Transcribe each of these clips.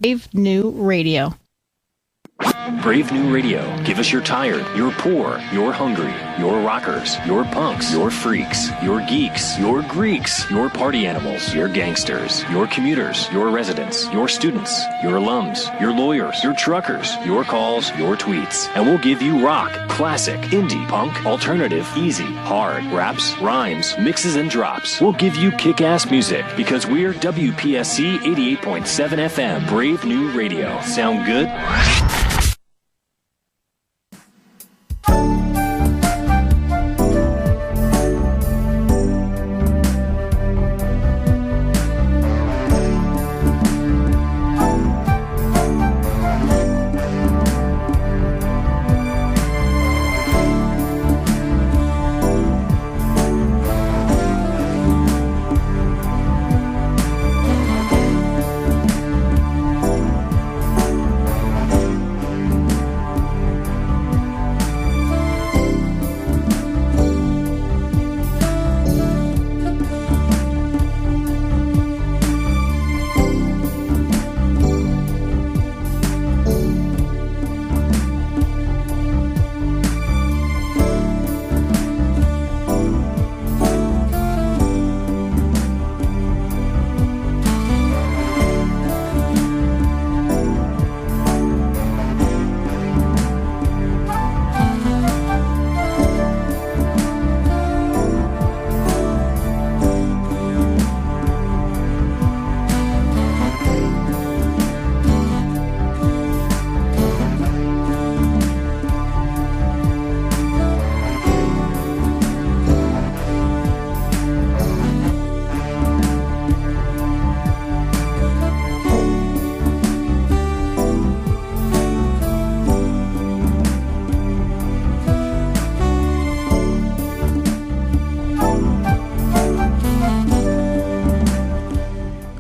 Brave New Radio. Brave New Radio. Give us your tired, your poor, your hungry, your rockers, your punks, your freaks, your geeks, your Greeks, your party animals, your gangsters, your commuters, your residents, your students, your alums, your lawyers, your truckers, your calls, your tweets. And we'll give you rock, classic, indie, punk, alternative, easy, hard, raps, rhymes, mixes, and drops. We'll give you kick-ass music because we're WPSC 88.7 FM, Brave New Radio. Sound good?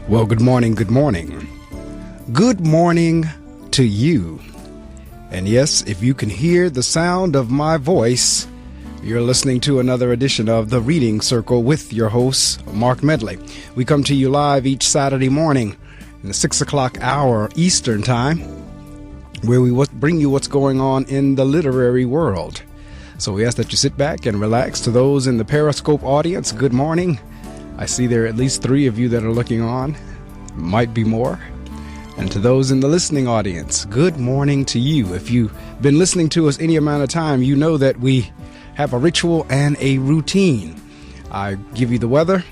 Well, good morning, good morning. Good morning to you. And yes, if you can hear the sound of my voice, you're listening to another edition of The Reading Circle with your host, Marc Medley. We come to you live each Saturday morning in the 6 o'clock hour Eastern Time, where we bring you what's going on in the literary world. So we ask that you sit back and relax. To those in the Periscope audience, good morning. I see there are at least 3 of you that are looking on. Might be more. And to those in the listening audience, good morning to you. If you've been listening to us any amount of time, you know that we have a ritual and a routine. I give you the weather.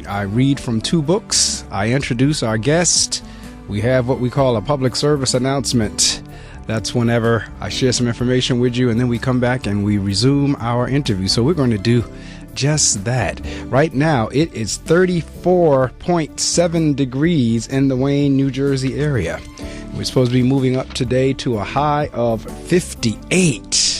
I read from 2 books. I introduce our guest. We have what we call a public service announcement. That's whenever I share some information with you, and then we come back and we resume our interview. So we're going to do just that. Right now, it is 34.7 degrees in the Wayne, New Jersey area. We're supposed to be moving up today to a high of 58.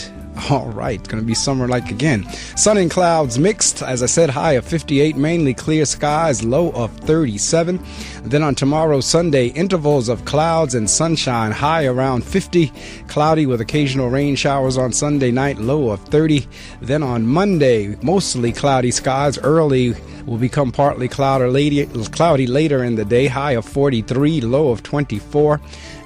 All right, it's going to be summer-like again. Sun and clouds mixed. As I said, high of 58, mainly clear skies, low of 37. Then on tomorrow, Sunday, intervals of clouds and sunshine, high around 50. Cloudy with occasional rain showers on Sunday night, low of 30. Then on Monday, mostly cloudy skies. Early will become partly cloudy later in the day, high of 43, low of 24.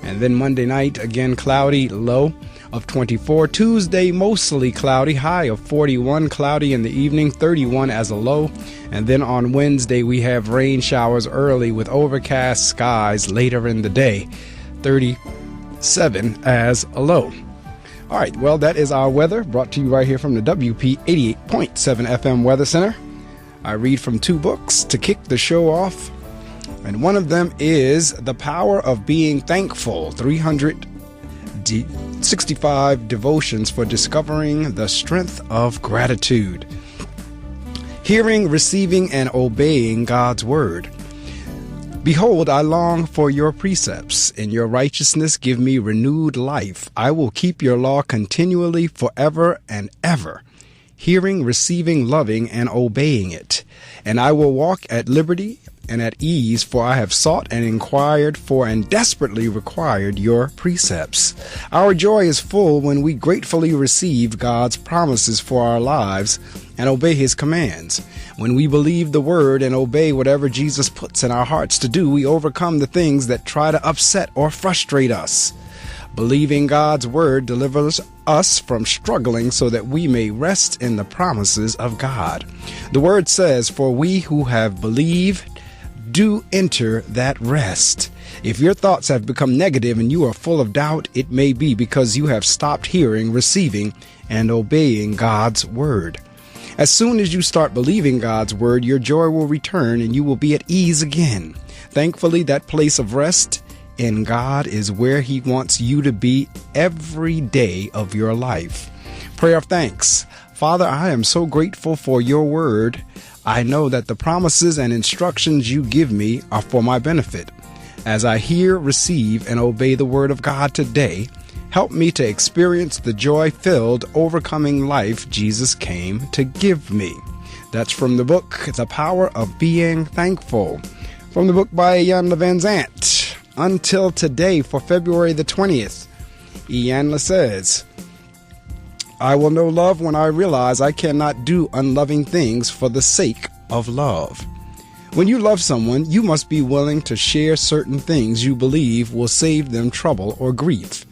And then Monday night, again cloudy, low of 24. Tuesday, mostly cloudy, high of 41, cloudy in the evening, 31 as a low. And then on Wednesday, we have rain showers early with overcast skies later in the day, 37 as a low. All right, well, that is our weather, brought to you right here from the WP 88.7 FM Weather Center. I read from 2 books to kick the show off, and one of them is The Power of Being Thankful, 365 Devotions for Discovering the Strength of Gratitude. Hearing, receiving, and obeying God's Word. Behold, I long for your precepts. In your righteousness give me renewed life. I will keep your law continually forever and ever. Hearing, receiving, loving, and obeying it. And I will walk at liberty and at ease, for I have sought and inquired for and desperately required your precepts. Our joy is full when we gratefully receive God's promises for our lives and obey his commands. When we believe the word and obey whatever Jesus puts in our hearts to do, we overcome the things that try to upset or frustrate us. Believing God's word delivers us from struggling so that we may rest in the promises of God. The word says, "For we who have believed do enter that rest." If your thoughts have become negative and you are full of doubt, it may be because you have stopped hearing, receiving, and obeying God's word. As soon as you start believing God's word, your joy will return and you will be at ease again. Thankfully, that place of rest in God is where he wants you to be every day of your life. Prayer of thanks. Father, I am so grateful for your word. I know that the promises and instructions you give me are for my benefit. As I hear, receive, and obey the word of God today, help me to experience the joy-filled, overcoming life Jesus came to give me. That's from the book, The Power of Being Thankful. From the book by Ian Van Zant. Until today, for February the 20th, Iyanla says, I will know love when I realize I cannot do unloving things for the sake of love. When you love someone, you must be willing to share certain things you believe will save them trouble or grief.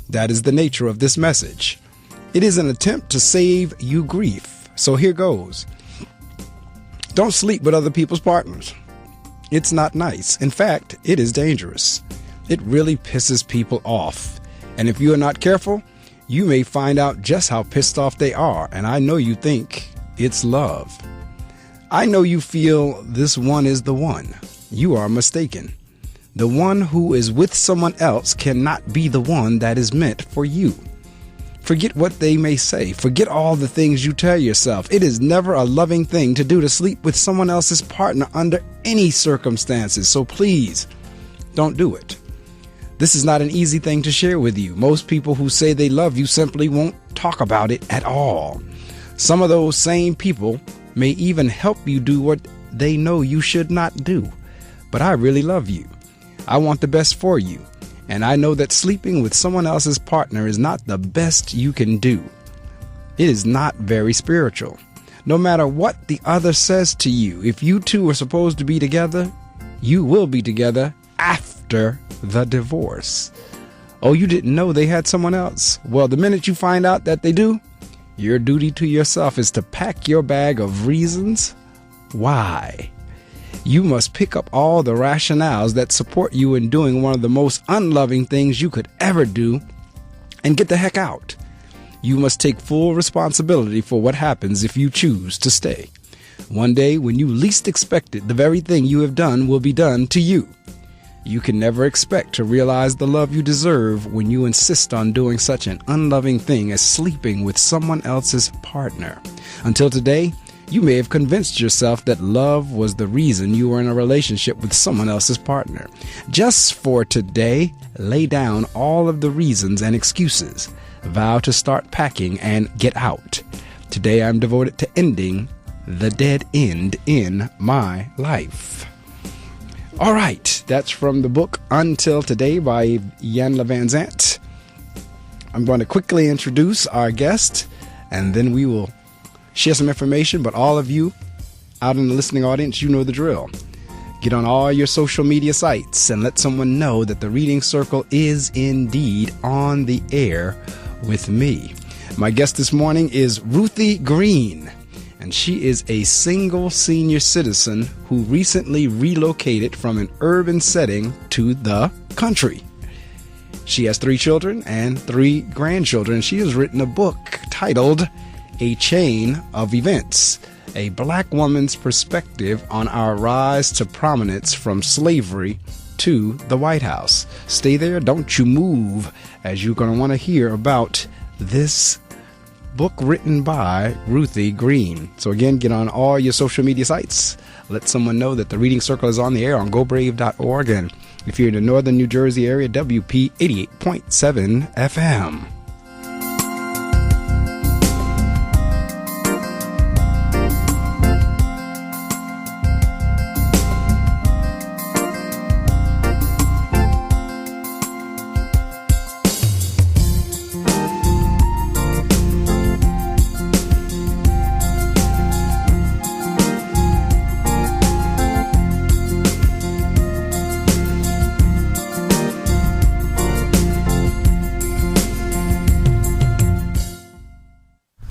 That is the nature of this message. It is an attempt to save you grief. So here goes. Don't sleep with other people's partners. It's not nice. In fact, it is dangerous. It really pisses people off. And if you are not careful, you may find out just how pissed off they are. And I know you think it's love. I know you feel this one is the one. You are mistaken. The one who is with someone else cannot be the one that is meant for you. Forget what they may say. Forget all the things you tell yourself. It is never a loving thing to do to sleep with someone else's partner under any circumstances. So please, don't do it. This is not an easy thing to share with you. Most people who say they love you simply won't talk about it at all. Some of those same people may even help you do what they know you should not do. But I really love you. I want the best for you. And I know that sleeping with someone else's partner is not the best you can do. It is not very spiritual. No matter what the other says to you, if you two are supposed to be together, you will be together after the divorce. Oh, you didn't know they had someone else? Well, the minute you find out that they do, your duty to yourself is to pack your bag of reasons why. You must pick up all the rationales that support you in doing one of the most unloving things you could ever do and get the heck out. You must take full responsibility for what happens if you choose to stay. One day, when you least expect it, the very thing you have done will be done to you. You can never expect to realize the love you deserve when you insist on doing such an unloving thing as sleeping with someone else's partner. Until today, you may have convinced yourself that love was the reason you were in a relationship with someone else's partner. Just for today, lay down all of the reasons and excuses. Vow to start packing and get out. Today I'm devoted to ending the dead end in my life. All right, that's from the book Until Today by Iyanla Van Zant. I'm going to quickly introduce our guest, and then we will share some information, but all of you out in the listening audience, you know the drill. Get on all your social media sites and let someone know that the Reading Circle is indeed on the air with me. My guest this morning is Ruthie Green, and she is a single senior citizen who recently relocated from an urban setting to the country. She has 3 children and 3 grandchildren. She has written a book titled A Chain of Events, a black woman's perspective on our rise to prominence from slavery to the White House. Stay there, don't you move, as you're going to want to hear about this book written by Ruthie Green. So again, get on all your social media sites. Let someone know that the Reading Circle is on the air on GoBrave.org. And if you're in the northern New Jersey area, WP 88.7 FM.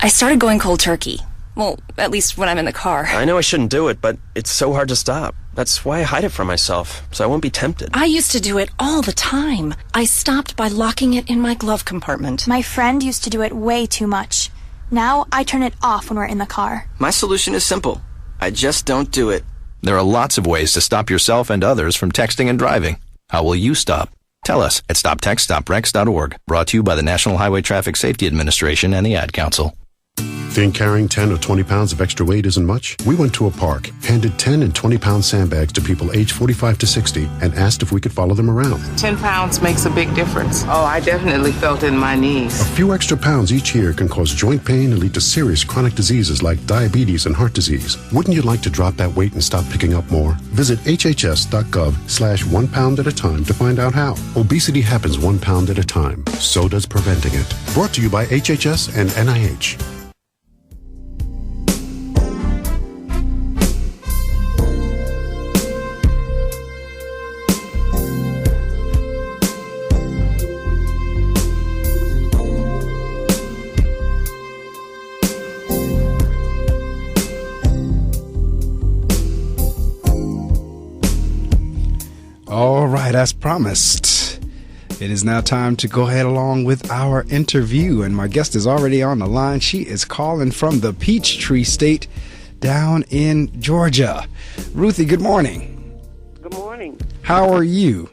I started going cold turkey. Well, at least when I'm in the car. I know I shouldn't do it, but it's so hard to stop. That's why I hide it from myself, so I won't be tempted. I used to do it all the time. I stopped by locking it in my glove compartment. My friend used to do it way too much. Now I turn it off when we're in the car. My solution is simple. I just don't do it. There are lots of ways to stop yourself and others from texting and driving. How will you stop? Tell us at stoptextstoprex.org. Brought to you by the National Highway Traffic Safety Administration and the Ad Council. Think carrying 10 or 20 pounds of extra weight isn't much? We went to a park, handed 10 and 20-pound sandbags to people aged 45 to 60, and asked if we could follow them around. 10 pounds makes a big difference. Oh, I definitely felt it in my knees. A few extra pounds each year can cause joint pain and lead to serious chronic diseases like diabetes and heart disease. Wouldn't you like to drop that weight and stop picking up more? Visit hhs.gov/1 pound at a time to find out how. Obesity happens 1 pound at a time. So does preventing it. Brought to you by HHS and NIH. All right, as promised, it is now time to go ahead along with our interview, and my guest is already on the line. She is calling from the Peachtree State down in Georgia. Ruthie, good morning. Good morning. How are you?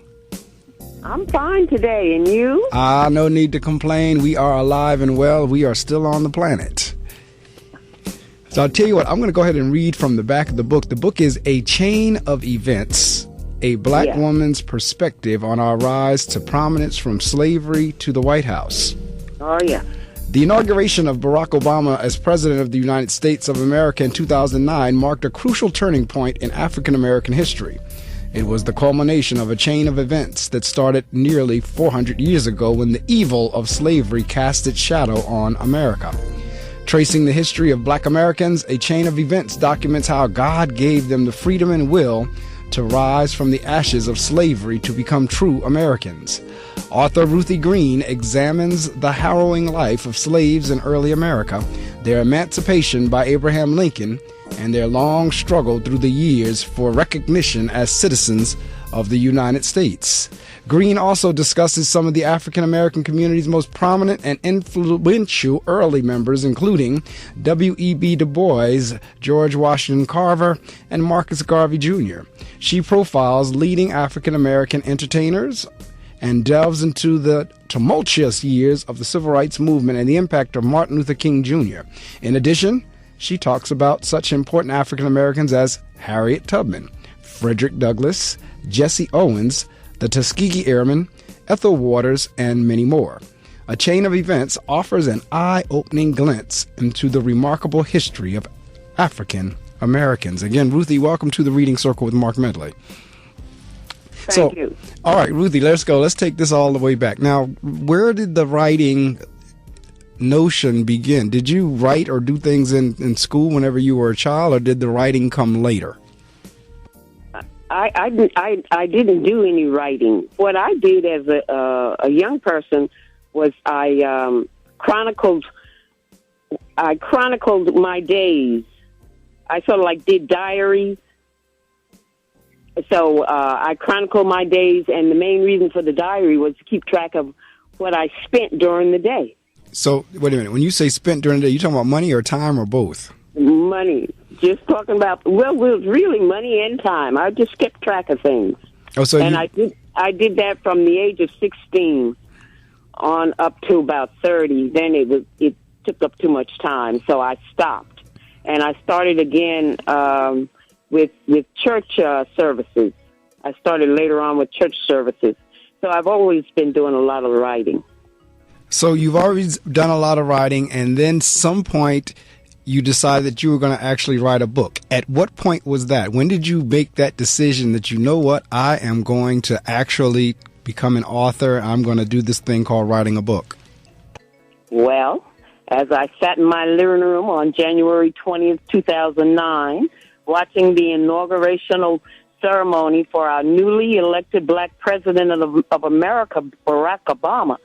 I'm fine today, and you? No need to complain. We are alive and well. We are still on the planet. So I'll tell you what, I'm going to go ahead and read from the back of the book. The book is A Chain of Events, a Black Woman's Perspective on Our Rise to Prominence from Slavery to the White House. Oh, yeah. The inauguration of Barack Obama as President of the United States of America in 2009 marked a crucial turning point in African American history. It was the culmination of a chain of events that started nearly 400 years ago when the evil of slavery cast its shadow on America. Tracing the history of Black Americans, A Chain of Events documents how God gave them the freedom and will to rise from the ashes of slavery to become true Americans. Author Ruthie Green examines the harrowing life of slaves in early America, their emancipation by Abraham Lincoln, and their long struggle through the years for recognition as citizens of the United States. Green also discusses some of the African American community's most prominent and influential early members, including W.E.B. Du Bois, George Washington Carver, and Marcus Garvey Jr. She profiles leading African American entertainers and delves into the tumultuous years of the Civil Rights Movement and the impact of Martin Luther King Jr. In addition, she talks about such important African Americans as Harriet Tubman, Frederick Douglass, Jesse Owens, the Tuskegee Airmen, Ethel Waters, and many more. A Chain of Events offers an eye-opening glimpse into the remarkable history of African Americans. Again, Ruthie, welcome to the Reading Circle with Marc Medley. Thank you. All right, Ruthie, let's go. Let's take this all the way back. Now, where did the writing notion begin? Did you write or do things in school whenever you were a child, or did the writing come later? I didn't do any writing. What I did as a young person was I chronicled my days. I sort of like did diaries. So I chronicled my days, and the main reason for the diary was to keep track of what I spent during the day. So, wait a minute. When you say spent during the day, you talking about money or time or both? Money. Just talking about, well, it was really money and time. I just kept track of things. Oh, so and I did that from the age of 16 on up to about 30. Then it took up too much time, so I stopped. And I started again with church services. I started later on with church services. So I've always been doing a lot of writing. So you've always done a lot of writing, and then some point you decided that you were going to actually write a book. At what point was that? When did you make that decision that, you know what, I am going to actually become an author. I'm going to do this thing called writing a book? Well, as I sat in my living room on January 20th, 2009, watching the inaugurational ceremony for our newly elected Black President of America, Barack Obama,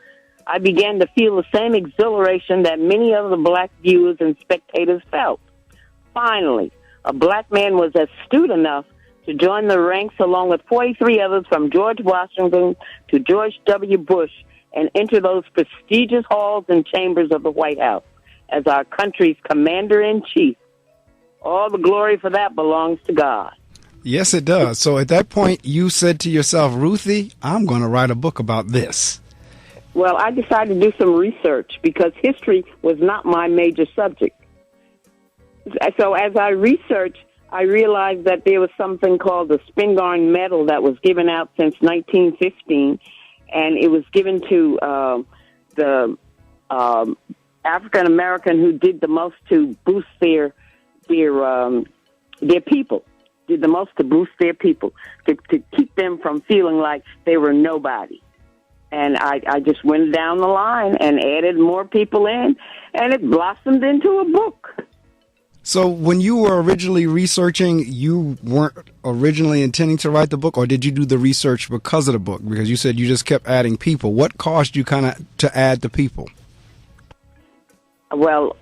I began to feel the same exhilaration that many other black viewers and spectators felt. Finally, a black man was astute enough to join the ranks along with 43 others from George Washington to George W. Bush and enter those prestigious halls and chambers of the White House as our country's commander-in-chief. All the glory for that belongs to God. Yes, it does. So at that point, you said to yourself, Ruthie, I'm going to write a book about this. Well, I decided to do some research because history was not my major subject. So as I researched, I realized that there was something called the Spingarn Medal that was given out since 1915, and it was given to the African American who did the most to boost their people, did the most to boost their people, to keep them from feeling like they were nobody. And I just went down the line and added more people in, and it blossomed into a book. So when you were originally researching, you weren't originally intending to write the book, or did you do the research because of the book? Because you said you just kept adding people. What caused you kind of to add the people? Well,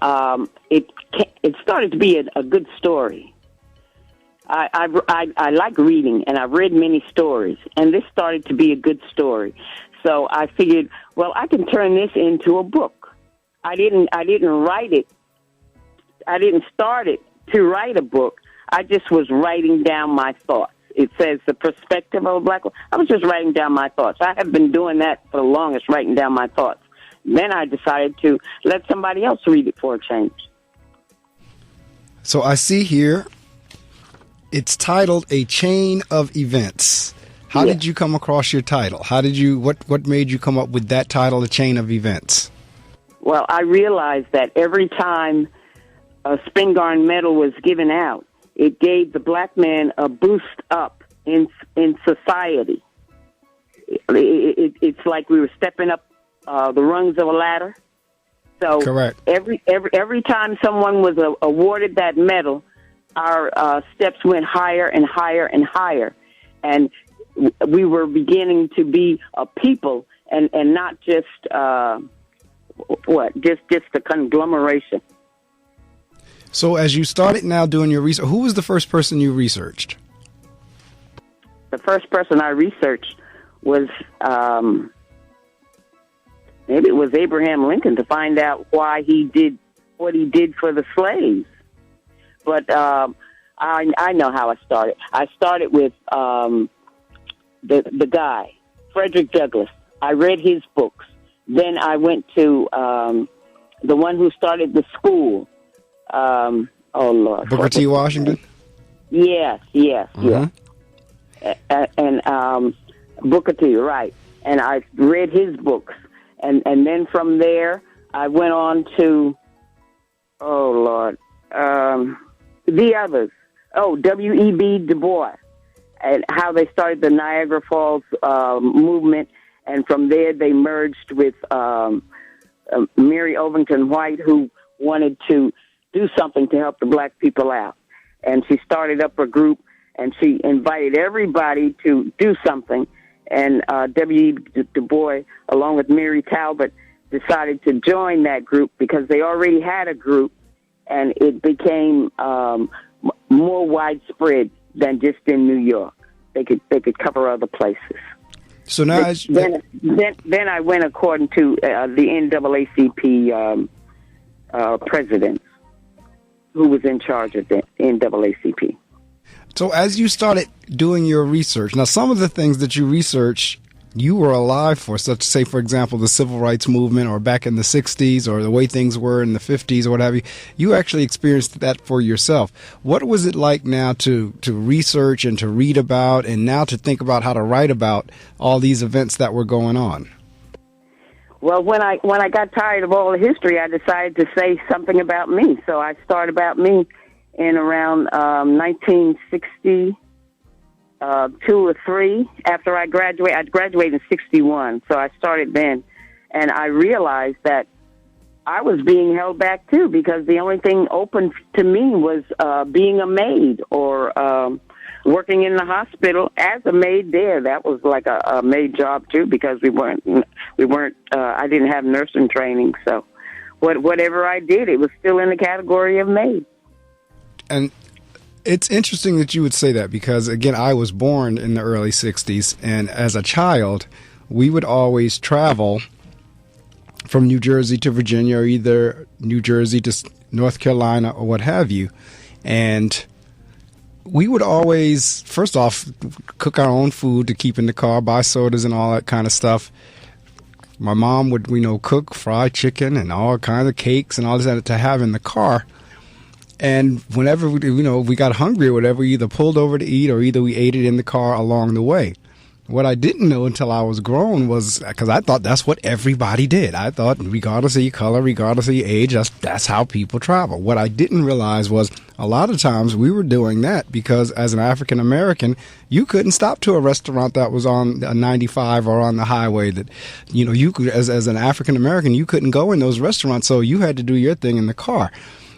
it started to be a good story. I like reading, and I've read many stories, and this started to be a good story. So I figured, well, I can turn this into a book. I didn't write it. I didn't start it to write a book. I just was writing down my thoughts. It says the perspective of a black woman. I was just writing down my thoughts. I have been doing that for the longest, writing down my thoughts. Then I decided to let somebody else read it for a change. So I see here, it's titled A Chain of Events. How did you come across your title? What made you come up with that title, A Chain of Events? Well, I realized that every time a Spingarn Medal was given out, it gave the black man a boost up in society. It's like we were stepping up the rungs of a ladder. So correct. Every time someone was awarded that medal, our steps went higher and higher and higher, and we were beginning to be a people and not just just a conglomeration. So as you started now doing your research, who was the first person you researched? The first person I researched was maybe it was Abraham Lincoln, to find out why he did what he did for the slaves. But I know how I started. I started with the guy, Frederick Douglass. I read his books. Then I went to the one who started the school. Oh, Lord. Booker T. Washington? Yes. And Booker T., right. And I read his books. And then from there, I went on to, the others. W.E.B. Du Bois, and how they started the Niagara Falls movement. And from there, they merged with Mary Ovington White, who wanted to do something to help the black people out. And she started up a group, and she invited everybody to do something. And W.E.B. Du Bois, along with Mary Talbot, decided to join that group because they already had a group, and it became more widespread than just in New York. They could cover other places. So now, then I went according to the NAACP president, who was in charge of the NAACP. So as you started doing your research, now some of the things that you researched, you were alive for, such say, for example, the civil rights movement, or back in the 60s, or the way things were in the 50s, or what have you. You actually experienced that for yourself. What was it like now to research and to read about, and now to think about how to write about all these events that were going on? Well, when I got tired of all the history, I decided to say something about me. So I started about me in around 1960. 2 or 3 after I graduated. I graduated in 61, so I started then. And I realized that I was being held back, too, because the only thing open to me was being a maid or working in the hospital as a maid there. That was like a maid job, too, because we We weren't. I didn't have nursing training, so whatever I did, it was still in the category of maid. And it's interesting that you would say that because, again, I was born in the early 60s, and as a child, we would always travel from New Jersey to Virginia or either New Jersey to North Carolina or what have you. And we would always, first off, cook our own food to keep in the car, buy sodas and all that kind of stuff. My mom would, cook fried chicken and all kinds of cakes and all that to have in the car. And whenever we got hungry or whatever, we either pulled over to eat or either we ate it in the car along the way. What I didn't know until I was grown was, because I thought that's what everybody did. I thought regardless of your color, regardless of your age, that's how people travel. What I didn't realize was a lot of times we were doing that because as an African American, you couldn't stop to a restaurant that was on 95 or on the highway. That you could, as an African American, you couldn't go in those restaurants, so you had to do your thing in the car.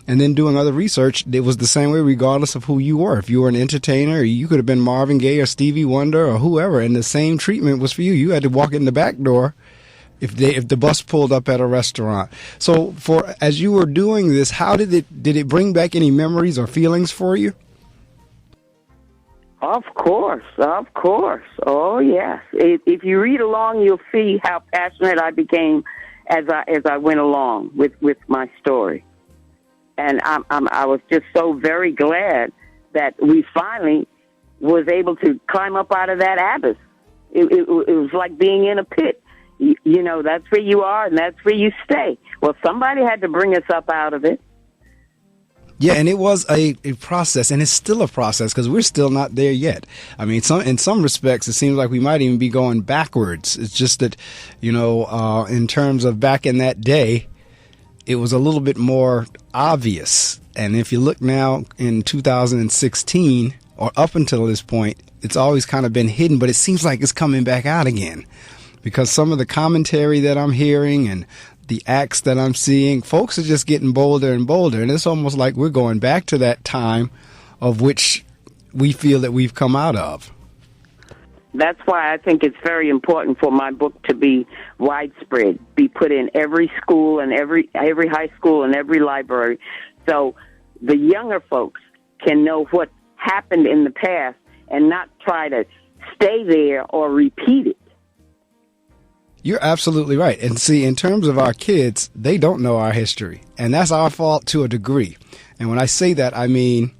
And then doing other research, it was the same way regardless of who you were. If you were an entertainer, you could have been Marvin Gaye or Stevie Wonder or whoever, and the same treatment was for you. You had to walk in the back door if the bus pulled up at a restaurant. So as you were doing this, how did it bring back any memories or feelings for you? Of course. Oh, yes. If you read along, you'll see how passionate I became as I went along with my story. And I was just so very glad that we finally was able to climb up out of that abyss. It was like being in a pit. That's where you are and that's where you stay. Well, somebody had to bring us up out of it. Yeah, and it was a process, and it's still a process because we're still not there yet. I mean, in some respects, it seems like we might even be going backwards. It's just that, in terms of back in that day, it was a little bit more obvious. And if you look now in 2016 or up until this point, it's always kind of been hidden, but it seems like it's coming back out again because some of the commentary that I'm hearing and the acts that I'm seeing, folks are just getting bolder and bolder. And it's almost like we're going back to that time of which we feel that we've come out of. That's why I think it's very important for my book to be widespread, be put in every school and every high school and every library, so the younger folks can know what happened in the past and not try to stay there or repeat it. You're absolutely right. And see, in terms of our kids, they don't know our history, and that's our fault to a degree. And when I say that, I mean,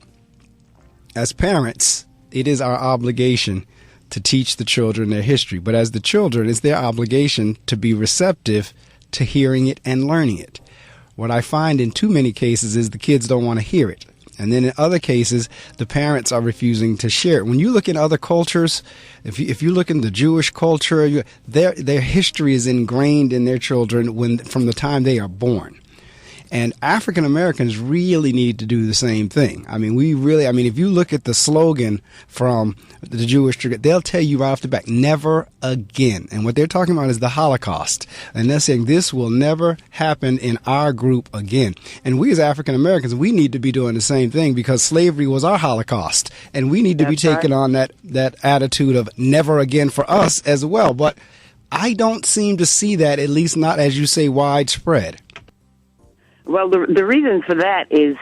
as parents, it is our obligation to teach the children their history. But as the children, it's their obligation to be receptive to hearing it and learning it. What I find in too many cases is the kids don't want to hear it. And then in other cases, the parents are refusing to share it. When you look in other cultures, if you look in the Jewish culture, their history is ingrained in their children from the time they are born. And African Americans really need to do the same thing. I mean, if you look at the slogan from the Jewish tradition, they'll tell you right off the bat, never again. And what they're talking about is the Holocaust. And they're saying this will never happen in our group again. And we as African Americans, we need to be doing the same thing because slavery was our Holocaust. And we need to be taking on that attitude of never again for us as well. But I don't seem to see that, at least not, as you say, widespread. Well, the reason for that is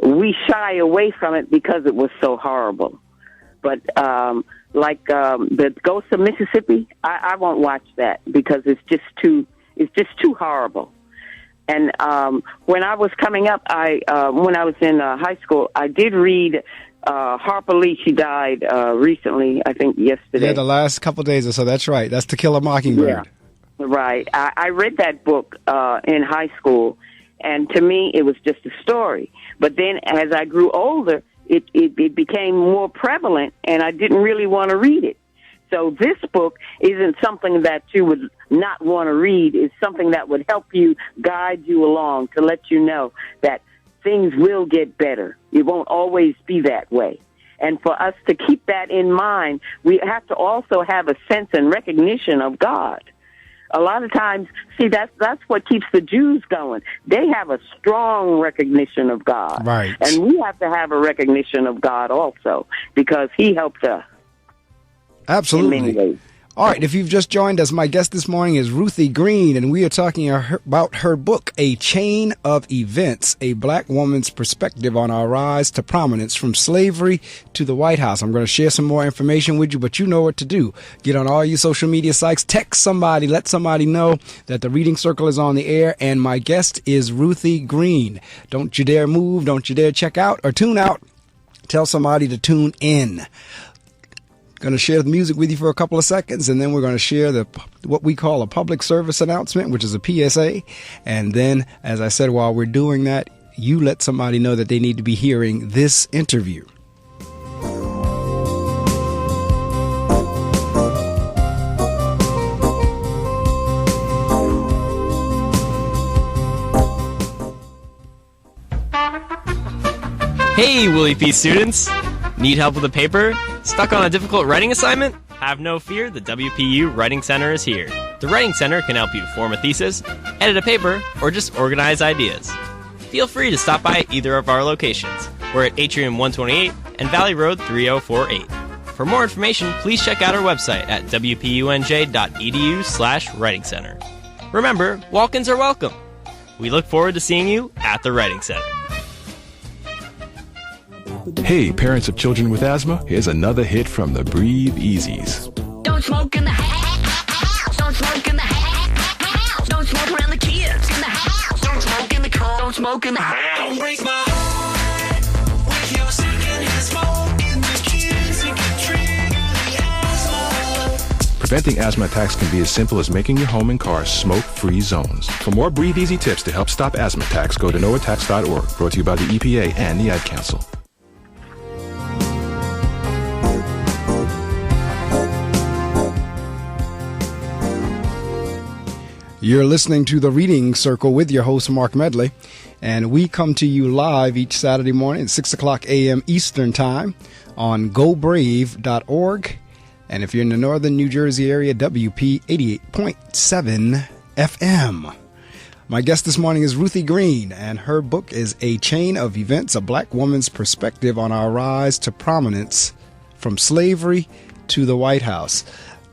we shy away from it because it was so horrible. But the Ghost of Mississippi, I won't watch that because it's just too horrible. And when I was coming up, when I was in high school, I did read Harper Lee. She died recently, I think yesterday. Yeah, the last couple of days or so. That's right. That's To Kill a Mockingbird. Yeah, right. I read that book in high school. And to me, it was just a story. But then as I grew older, it became more prevalent, and I didn't really want to read it. So this book isn't something that you would not want to read. It's something that would help you, guide you along, to let you know that things will get better. It won't always be that way. And for us to keep that in mind, we have to also have a sense and recognition of God. A lot of times, see, that's what keeps the Jews going. They have a strong recognition of God. Right. And we have to have a recognition of God also because he helped us. Absolutely. In many ways. All right, if you've just joined us, my guest this morning is Ruthie Green, and we are talking about her book, A Chain of Events, A Black Woman's Perspective on Our Rise to Prominence from Slavery to the White House. I'm going to share some more information with you, but you know what to do. Get on all your social media sites, text somebody, let somebody know that the Reading Circle is on the air, and my guest is Ruthie Green. Don't you dare move, don't you dare check out or tune out. Tell somebody to tune in. Going to share the music with you for a couple of seconds, and then we're going to share what we call a public service announcement, which is a PSA. And then, as I said, while we're doing that, you let somebody know that they need to be hearing this interview. Hey, Willie P. students! Need help with a paper? Stuck on a difficult writing assignment? Have no fear, the WPU Writing Center is here. The Writing Center can help you form a thesis, edit a paper, or just organize ideas. Feel free to stop by either of our locations. We're at Atrium 128 and Valley Road 3048. For more information, please check out our website at wpunj.edu/Writing Center. Remember, walk-ins are welcome. We look forward to seeing you at the Writing Center. Hey, parents of children with asthma, here's another hit from the Breathe Easies. Don't smoke in the house. Don't smoke in the house. Don't smoke around the kids in the house. Don't smoke in the car. Don't smoke in the house. Don't break my heart with your secondhand smoke in the kids and can trigger the asthma. Preventing asthma attacks can be as simple as making your home and car smoke-free zones. For more Breathe Easy tips to help stop asthma attacks, go to noattacks.org. Brought to you by the EPA and the Ad Council. You're listening to The Reading Circle with your host, Marc Medley, and we come to you live each Saturday morning at 6 o'clock a.m. Eastern Time on gobrave.org, and if you're in the northern New Jersey area, WP 88.7 FM. My guest this morning is Ruthie Green, and her book is A Chain of Events, A Black Woman's Perspective on Our Rise to Prominence from Slavery to the White House.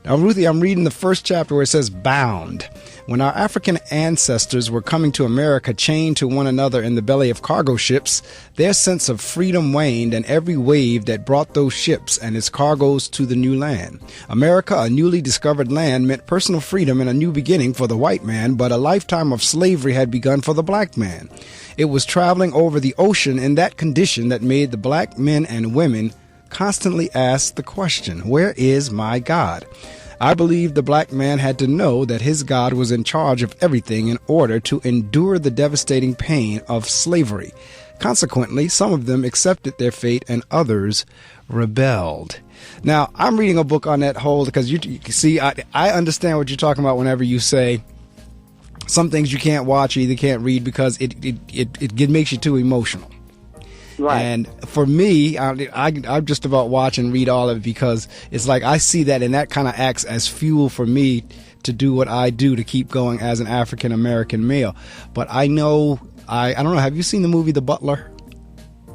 Now, Ruthie, I'm reading the first chapter where it says, Bound. When our African ancestors were coming to America chained to one another in the belly of cargo ships, their sense of freedom waned, and every wave that brought those ships and its cargoes to the new land. America, a newly discovered land, meant personal freedom and a new beginning for the white man, but a lifetime of slavery had begun for the black man. It was traveling over the ocean in that condition that made the black men and women constantly ask the question, where is my God? I believe the black man had to know that his God was in charge of everything in order to endure the devastating pain of slavery. Consequently, some of them accepted their fate and others rebelled. Now, I'm reading a book on that whole because you see, I understand what you're talking about whenever you say some things you can't watch or either can't read because it makes you too emotional. Right. And for me, I'm just about watch and read all of it because it's like I see that and that kind of acts as fuel for me to do what I do to keep going as an African American male. But I know, I don't know, have you seen the movie The Butler?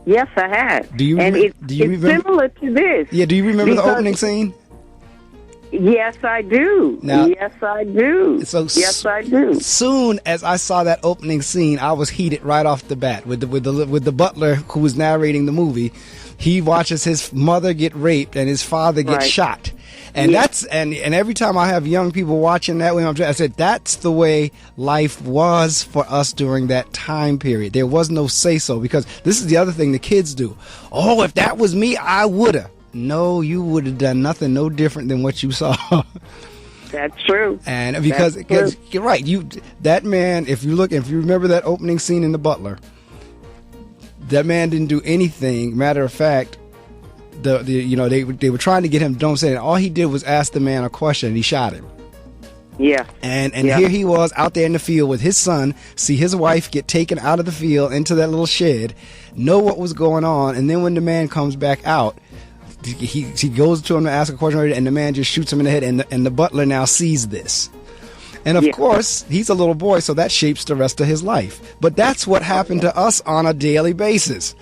Yes, I have. Do you it's remember? Similar to this. Yeah, do you remember the opening scene? Yes, I do. Now, yes, I do. So yes, I do. Soon as I saw that opening scene, I was heated right off the bat with the butler who was narrating the movie. He watches his mother get raped and his father get shot, and that's and every time I have young people watching that way, I said that's the way life was for us during that time period. There was no say so because this is the other thing the kids do. Oh, if that was me, I woulda. No, you would have done nothing no different than what you saw. That's true. And because you're right, that man, if you remember that opening scene in The Butler, that man didn't do anything. Matter of fact, they were trying to get him. Don't say it. All he did was ask the man a question, and he shot him. Yeah. And here he was out there in the field with his son, see his wife get taken out of the field into that little shed, know what was going on, and then when the man comes back out, he goes to him to ask a question, and the man just shoots him in the head, and the butler now sees this. And of course, he's a little boy, so that shapes the rest of his life. But that's what happened to us on a daily basis.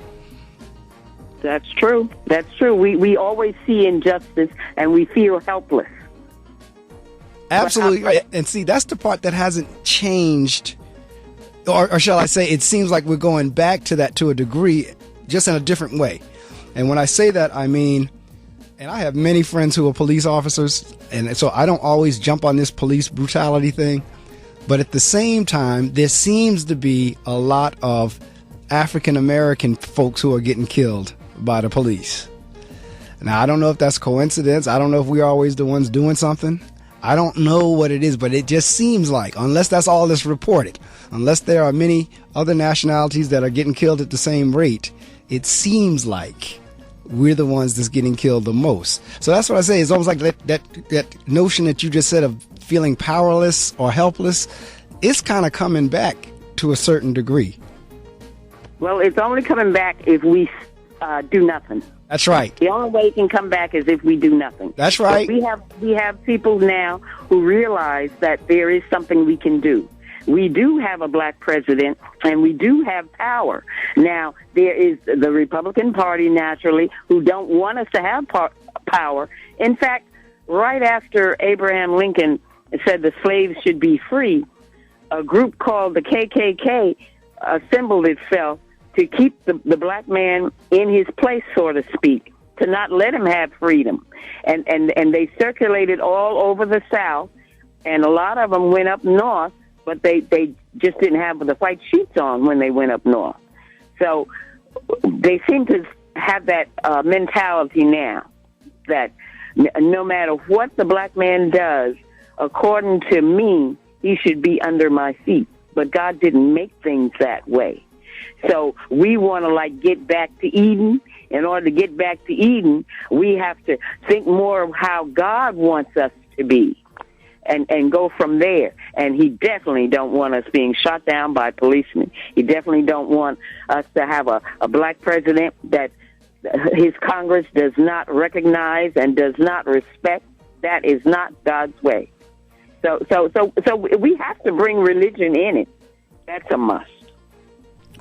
That's true. That's true. We always see injustice, and we feel helpless. Absolutely right. And see, that's the part that hasn't changed, or shall I say, it seems like we're going back to that to a degree, just in a different way. And when I say that, I mean, and I have many friends who are police officers, and so I don't always jump on this police brutality thing. But at the same time, there seems to be a lot of African American folks who are getting killed by the police. Now, I don't know if that's coincidence. I don't know if we're always the ones doing something. I don't know what it is, but it just seems like, unless that's all that's reported, unless there are many other nationalities that are getting killed at the same rate, it seems like we're the ones that's getting killed the most. So that's what I say. It's almost like that notion that you just said of feeling powerless or helpless, it's kind of coming back to a certain degree. Well, it's only coming back if we do nothing. That's right. The only way it can come back is if we do nothing. That's right. But we have people now who realize that there is something we can do. We do have a black president, and we do have power. Now, there is the Republican Party, naturally, who don't want us to have power. In fact, right after Abraham Lincoln said the slaves should be free, a group called the KKK assembled itself to keep the black man in his place, so to speak, to not let him have freedom. And they circulated all over the South, and a lot of them went up north, but they just didn't have the white sheets on when they went up north. So they seem to have that mentality now, that no matter what the black man does, according to me, he should be under my feet. But God didn't make things that way. So we want to get back to Eden. In order to get back to Eden, we have to think more of how God wants us to be and go from there. And he definitely don't want us being shot down by policemen. He definitely don't want us to have a black president that his Congress does not recognize and does not respect. That is not God's way. So we have to bring religion in it. That's a must.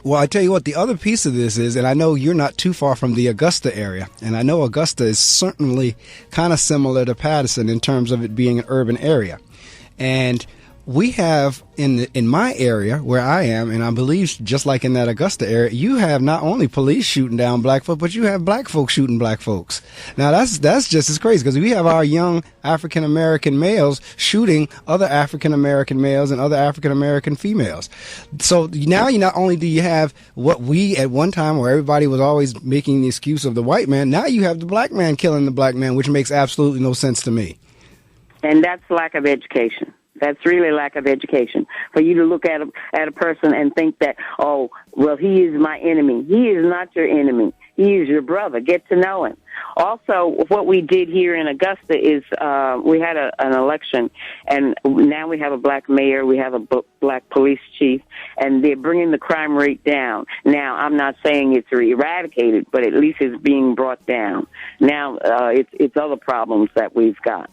Well, I tell you what, the other piece of this is, and I know you're not too far from the Augusta area, and I know Augusta is certainly kind of similar to Patterson in terms of it being an urban area. And we have in my area where I am, and I believe just like in that Augusta area, you have not only police shooting down black folk, but you have black folks shooting black folks. Now that's just as crazy, because we have our young African American males shooting other African American males and other African American females. So now you not only do you have what we at one time where everybody was always making the excuse of the white man, now you have the black man killing the black man, which makes absolutely no sense to me. And that's lack of education. That's really lack of education. For you to look at a person and think that, oh, well, he is my enemy. He is not your enemy. He is your brother. Get to know him. Also, what we did here in Augusta is we had an election, and now we have a black mayor, we have a black police chief, and they're bringing the crime rate down. Now, I'm not saying it's eradicated, but at least it's being brought down. Now, it's other problems that we've got.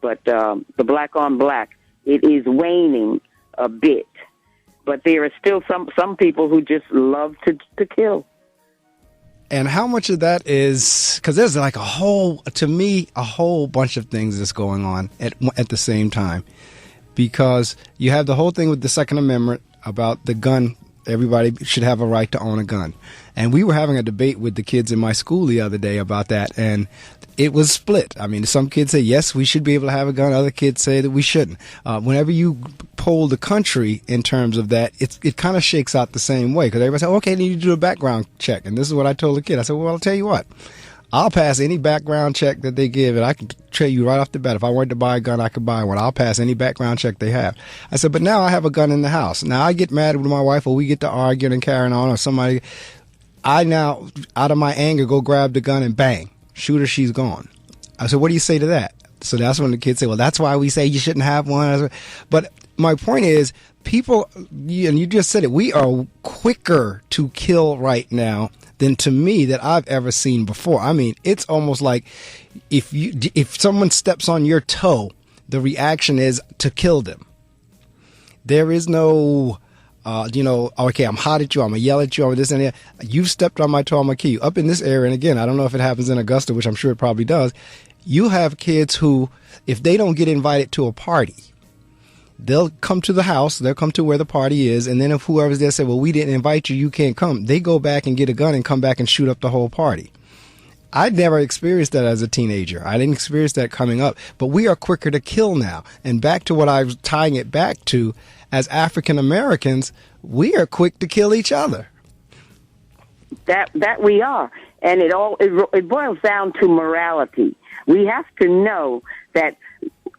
But the black on black, it is waning a bit, but there are still some people who just love to kill. And how much of that is, because there's like a whole bunch of things that's going on at the same time, because you have the whole thing with the Second Amendment about the gun. Everybody should have a right to own a gun. And we were having a debate with the kids in my school the other day about that, and it was split. I mean, some kids say, yes, we should be able to have a gun. Other kids say that we shouldn't. Whenever you poll the country in terms of that, it kind of shakes out the same way, because everybody says, okay, then you do a background check. And this is what I told the kid. I said, well, I'll tell you what. I'll pass any background check that they give, and I can tell you right off the bat, if I wanted to buy a gun, I could buy one. I'll pass any background check they have. I said, but now I have a gun in the house. Now I get mad with my wife, or we get to arguing and carrying on, or somebody. I now, out of my anger, go grab the gun and bang, shoot her, she's gone. I said, what do you say to that? So that's when the kids say, well, that's why we say you shouldn't have one. But my point is, people, and you just said it, we are quicker to kill right now than to me that I've ever seen before. I mean, it's almost like if someone steps on your toe, the reaction is to kill them. There is no, okay, I'm hot at you, I'm going to yell at you, over this and that. You've stepped on my toe, I'm going to kill you. Up in this area, and again, I don't know if it happens in Augusta, which I'm sure it probably does, You have kids who, if they don't get invited to a party, they'll come to the house, they'll come to where the party is, and then if whoever's there said, well, we didn't invite you, you can't come, they go back and get a gun and come back and shoot up the whole party. I'd never experienced that as a teenager. I didn't experience that coming up. But we are quicker to kill now. And back to what I was tying it back to, as African Americans, we are quick to kill each other. That we are. And it boils down to morality. We have to know that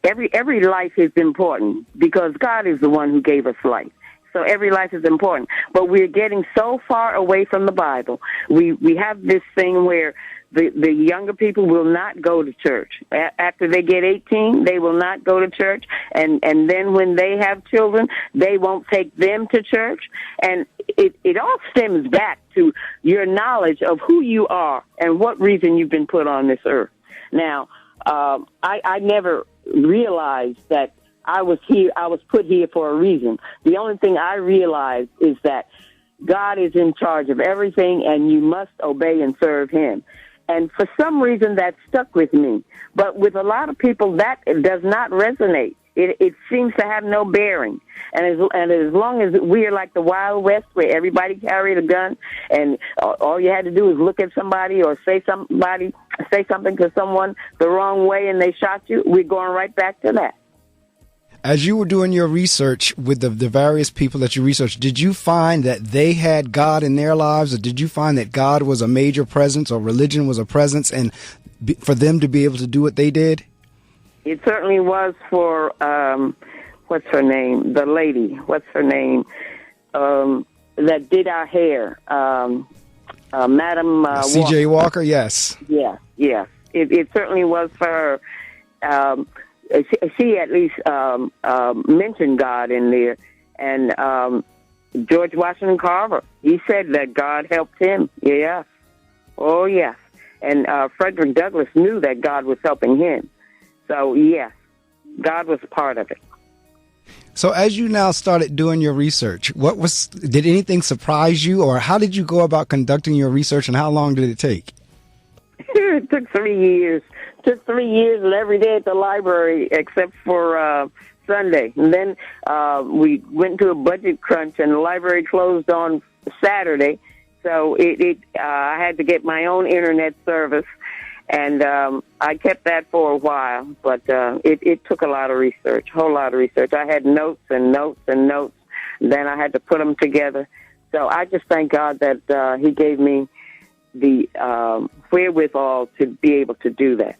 every life is important because God is the one who gave us life. So every life is important. But we're getting so far away from the Bible. We have this thing where the younger people will not go to church. After they get 18, they will not go to church. And then when they have children, they won't take them to church. And it all stems back to your knowledge of who you are and what reason you've been put on this earth. Now, I never realized that I was put here for a reason. The only thing I realized is that God is in charge of everything and you must obey and serve him. And for some reason that stuck with me. But with a lot of people that does not resonate. It seems to have no bearing. And as long as we are like the Wild West where everybody carried a gun and all you had to do is look at somebody or say something to someone the wrong way and they shot you, we're going right back to that. As you were doing your research with the various people that you researched, did you find that they had God in their lives, or did you find that God was a major presence or religion was a presence and for them to be able to do what they did? It certainly was for, what's her name? The lady, what's her name? That did our hair. Madam C.J. Walker, yes. Yeah. It certainly was for her. She at least mentioned God in there. And George Washington Carver, he said that God helped him. Yes. Oh, yes. And Frederick Douglass knew that God was helping him. So, yes, God was part of it. So as you now started doing your research, did anything surprise you, or how did you go about conducting your research, and how long did it take? It took 3 years. Took 3 years and every day at the library except for Sunday. And then we went into a budget crunch and the library closed on Saturday. So I had to get my own internet service. And I kept that for a while. But it took a lot of research, a whole lot of research. I had notes and notes and notes. Then I had to put them together. So I just thank God that he gave me the wherewithal to be able to do that.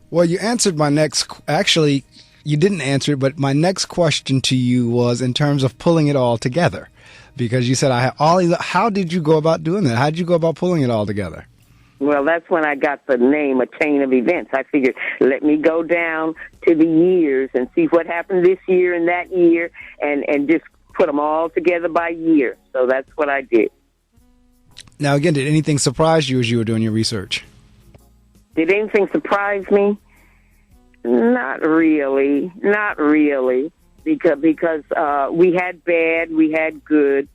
Well, you answered my next, actually, you didn't answer it, but my next question to you was in terms of pulling it all together. Because you said, how did you go about doing that? How did you go about pulling it all together? Well, that's when I got the name, A Chain of Events. I figured, let me go down to the years and see what happened this year and that year and just put them all together by year. So that's what I did. Now, again, did anything surprise you as you were doing your research? Did anything surprise me? Not really. Because we had bad, we had good.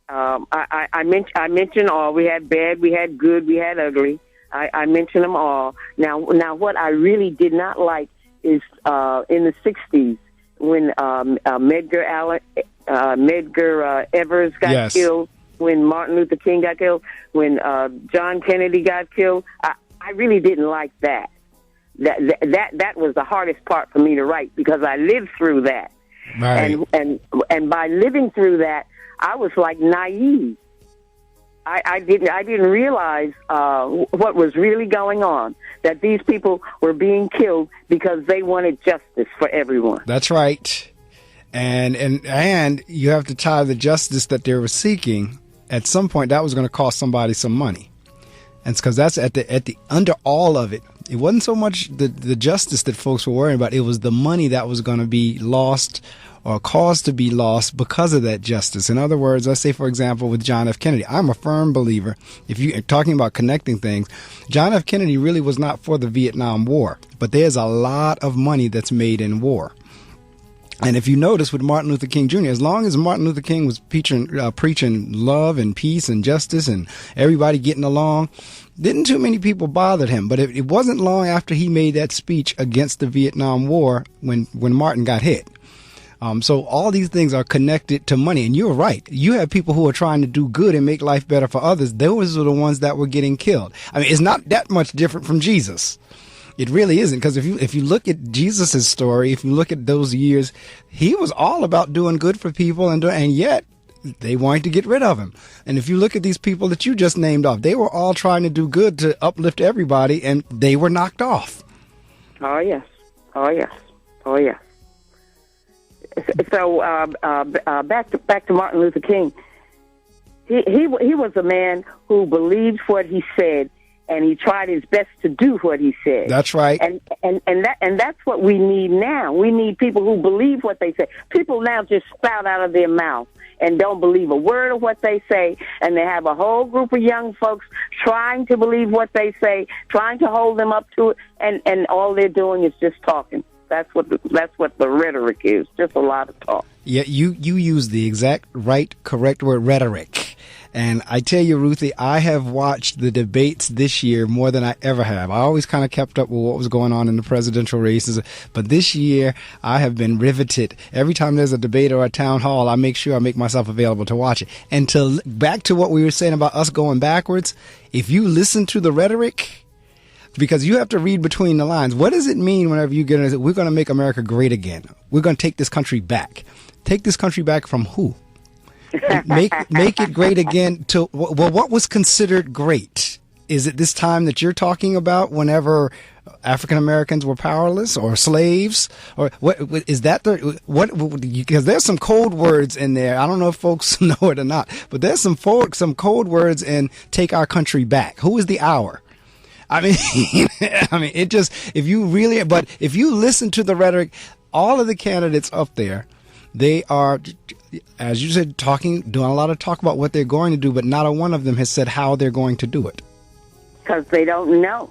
I mentioned all. We had bad, we had good, we had ugly. I mentioned them all. Now, what I really did not like is in the 60s when Medgar Evers got killed, when Martin Luther King got killed, when John Kennedy got killed. I really didn't like that. That was the hardest part for me to write because I lived through that. Right. And by living through that, I was like naive. I didn't realize what was really going on, that these people were being killed because they wanted justice for everyone. That's right. And you have to tie the justice that they were seeking. At some point, that was going to cost somebody some money. And it's because that's at the under all of it. It wasn't so much the justice that folks were worrying about. It was the money that was going to be lost or caused to be lost because of that justice. In other words, let's say, for example, with John F. Kennedy, I'm a firm believer, if you're talking about connecting things, John F. Kennedy really was not for the Vietnam War, but there's a lot of money that's made in war. And if you notice with Martin Luther King Jr., as long as Martin Luther King was preaching love and peace and justice and everybody getting along, didn't too many people bothered him. But it wasn't long after he made that speech against the Vietnam War when Martin got hit. So all these things are connected to money. And you're right. You have people who are trying to do good and make life better for others. Those are the ones that were getting killed. I mean, it's not that much different from Jesus. It really isn't, because if you look at Jesus's story, if you look at those years, he was all about doing good for people, and yet they wanted to get rid of him. And if you look at these people that you just named off, they were all trying to do good to uplift everybody, and they were knocked off. Oh yes, oh yes, oh yes. So back to Martin Luther King. He was a man who believed what he said, and he tried his best to do what he said. That's right. And that's what we need now. We need people who believe what they say. People now just spout out of their mouth and don't believe a word of what they say, and they have a whole group of young folks trying to believe what they say, trying to hold them up to it, and all they're doing is just talking. That's what the rhetoric is, just a lot of talk. Yeah, you use the exact correct word, rhetoric. And I tell you, Ruthie, I have watched the debates this year more than I ever have. I always kind of kept up with what was going on in the presidential races. But this year, I have been riveted. Every time there's a debate or a town hall, I make sure I make myself available to watch it. And back to what we were saying about us going backwards, if you listen to the rhetoric, because you have to read between the lines, what does it mean whenever you get we're going to make America great again? We're going to take this country back. Take this country back from who? make it great again to, well, what was considered great? Is it this time that you're talking about, whenever African Americans were powerless or slaves, or what is that? Because there's some code words in there. I don't know if folks know it or not, but there's some code words in "take our country back." Who is the our? I mean, it just, if you listen to the rhetoric, all of the candidates up there, they are, as you said, doing a lot of talk about what they're going to do, but not a one of them has said how they're going to do it. Because they don't know.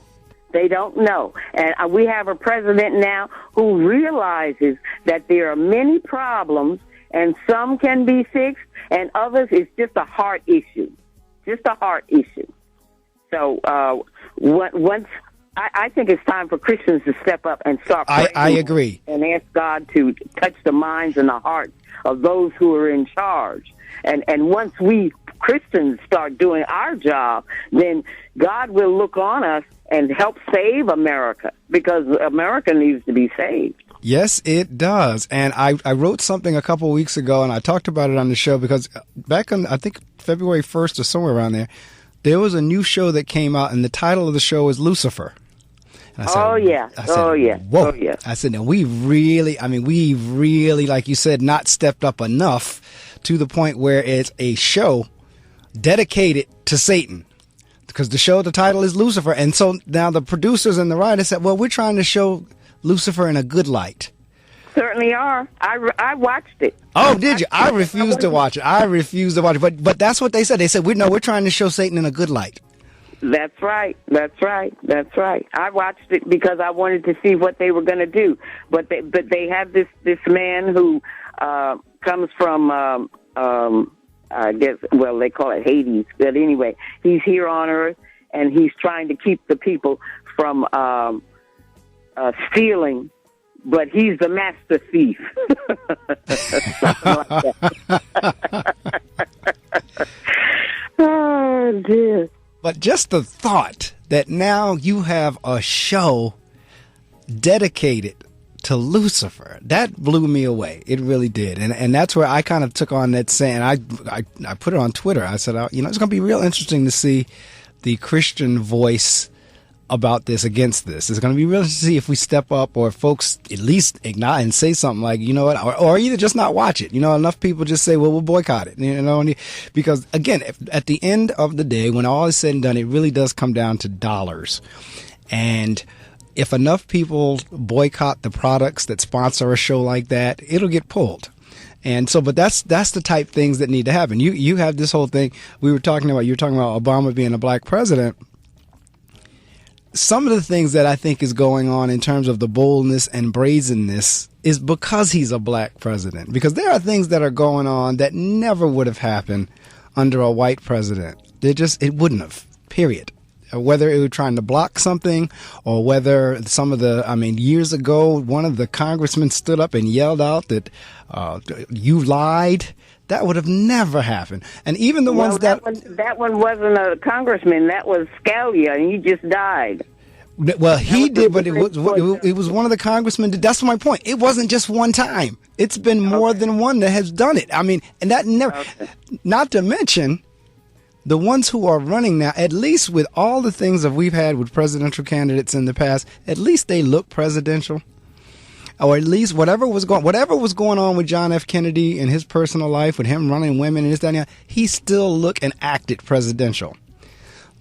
They don't know. And we have a president now who realizes that there are many problems, and some can be fixed, and others is just a heart issue. Just a heart issue. So I think it's time for Christians to step up and start praying. I agree. And ask God to touch the minds and the hearts of those who are in charge. And once we Christians start doing our job, then God will look on us and help save America, because America needs to be saved. Yes, it does. And I wrote something a couple of weeks ago, and I talked about it on the show, because back on, I think, February 1st or somewhere around there was a new show that came out, and the title of the show is Lucifer. And I said, whoa. I said, now we've really, like you said, not stepped up enough to the point where it's a show dedicated to Satan. Because the title is Lucifer. And so now the producers and the writers said, well, we're trying to show Lucifer in a good light. Certainly are. I watched it. Oh, did you? I refused to watch it. But that's what they said. They said, we're trying to show Satan in a good light. That's right. I watched it because I wanted to see what they were going to do. But they have this man who comes from, I guess, well, they call it Hades. But anyway, he's here on Earth, and he's trying to keep the people from stealing. But he's the master thief. Something like that. Oh, dear. But just the thought that now you have a show dedicated to Lucifer, that blew me away. It really did. And that's where I kind of took on that saying. I put it on Twitter. I said, it's going to be real interesting to see the Christian voice about this, against this. It's going to be real to see if we step up, or if folks at least acknowledge and say something like, you know what, or either just not watch it. Enough people just say, well, we'll boycott it. Because again, at the end of the day, when all is said and done, it really does come down to dollars. And if enough people boycott the products that sponsor a show like that, it'll get pulled. And so, but that's the type of things that need to happen. You have this whole thing you were talking about Obama being a black president. Some of the things that I think is going on in terms of the boldness and brazenness is because he's a black president. Because there are things that are going on that never would have happened under a white president. It wouldn't have, period. Whether it was trying to block something or whether years ago, one of the congressmen stood up and yelled out that you lied. That would have never happened. And even the ones that one wasn't a congressman. That was Scalia, and he just died. Well, he did, but it was one of the congressmen. That's my point. It wasn't just one time. It's been more than one that has done it. I mean, and that never, not to mention the ones who are running now, at least with all the things that we've had with presidential candidates in the past, at least they look presidential. Or at least whatever was going on with John F. Kennedy in his personal life, with him running women and this, that, and that, he still looked and acted presidential.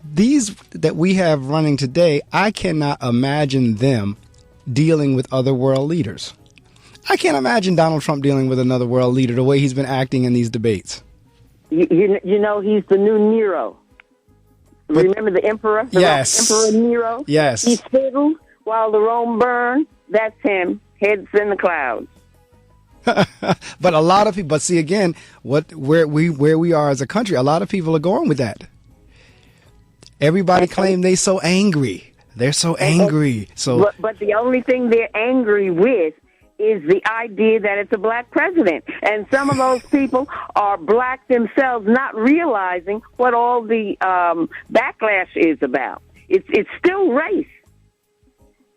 These that we have running today, I cannot imagine them dealing with other world leaders. I can't imagine Donald Trump dealing with another world leader the way he's been acting in these debates. You know, he's the new Nero. Remember the emperor? Yes. Emperor Nero? Yes. He fiddled while the Rome burned. That's him. Heads in the clouds. But a lot of people, but see again, where we are as a country, a lot of people are going with that. Everybody claim they so angry. They're so angry. But the only thing they're angry with is the idea that it's a black president. And some of those people are black themselves, not realizing what all the backlash is about. It's still race.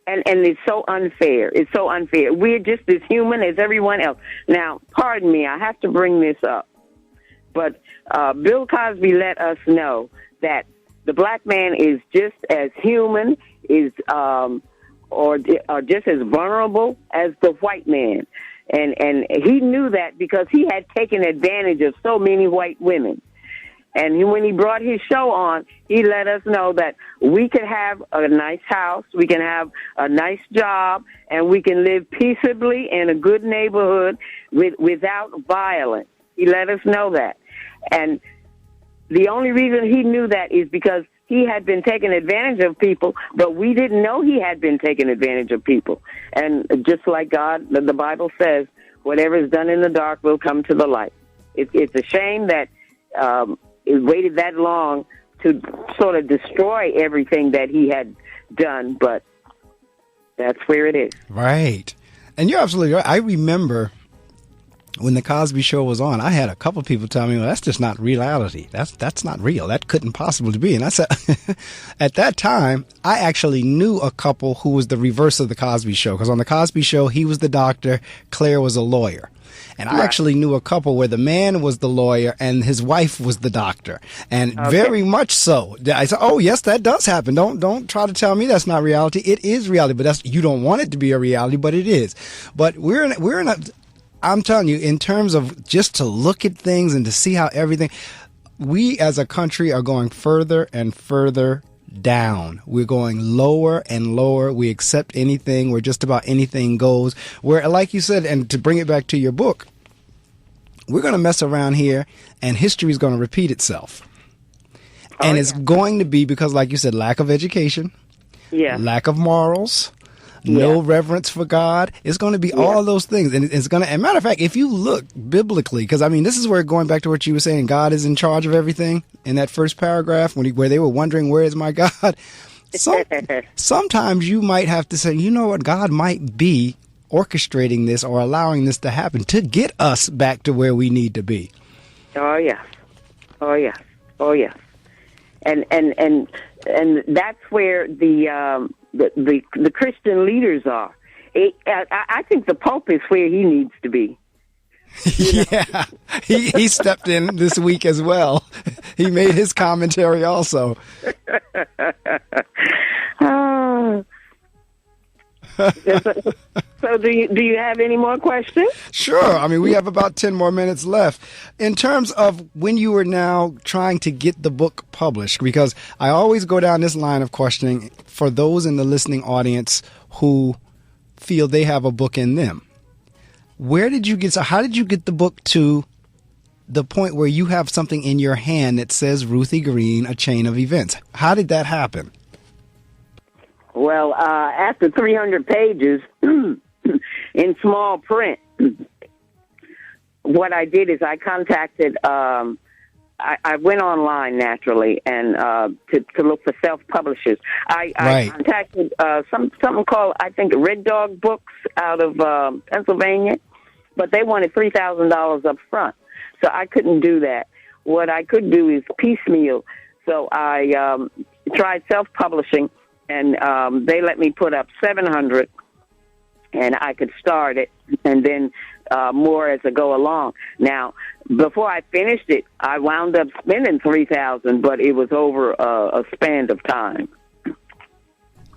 And it's so unfair. It's so unfair. We're just as human as everyone else. Now, pardon me, I have to bring this up. But Bill Cosby let us know that the black man is just as human, or just as vulnerable as the white man. And he knew that because he had taken advantage of so many white women. And when he brought his show on, he let us know that we could have a nice house, we can have a nice job, and we can live peaceably in a good neighborhood without violence. He let us know that. And the only reason he knew that is because he had been taking advantage of people, but we didn't know he had been taking advantage of people. And just like God, the Bible says, whatever is done in the dark will come to the light. It's a shame that it waited that long to sort of destroy everything that he had done, but that's where it is. Right. And you're absolutely right. I remember when the Cosby Show was on, I had a couple people tell me, well, that's just not reality. That's not real. That couldn't possibly be. And I said, at that time, I actually knew a couple who was the reverse of the Cosby Show. Because on the Cosby Show, he was the doctor, Claire was a lawyer. And I actually knew a couple where the man was the lawyer and his wife was the doctor. And very much so. I said, oh, yes, that does happen. Don't try to tell me that's not reality. It is reality. But you don't want it to be a reality, but it is. But we're in a I'm telling you, in terms of just to look at things and to see how everything, we as a country are going further and further down. We're going lower and lower. We accept anything where just about anything goes. Where, like you said, and to bring it back to your book, we're going to mess around here and history is going to repeat itself. And it's going to be because, like you said, lack of education, lack of morals, no reverence for God. It's going to be all those things. And it's going to, and matter of fact, if you look biblically, because I mean, this is where going back to what you were saying, God is in charge of everything in that first paragraph where they were wondering, where is my God? Sometimes you might have to say, you know what, God might be orchestrating this or allowing this to happen to get us back to where we need to be. Oh, yes. Oh, yes. Oh, yes. And that's where the Christian leaders are. I think the Pope is where he needs to be. Yeah, he stepped in this week as well. He made his commentary also. So do you have any more questions? Sure. I mean, we have about 10 more minutes left. In terms of when you are now trying to get the book published, because I always go down this line of questioning for those in the listening audience who feel they have a book in them. How did you get the book to the point where you have something in your hand that says Ruthie Green, A Chain of Events? How did that happen? Well, after 300 pages, in small print. What I did is I contacted, I went online naturally and to look for self-publishers. I contacted something called, I think, Red Dog Books out of Pennsylvania, but they wanted $3,000 up front, so I couldn't do that. What I could do is piecemeal. So I tried self-publishing, and they let me put up 700, and I could start it, and then more as I go along. Now, before I finished it, I wound up spending $3,000, but it was over a span of time.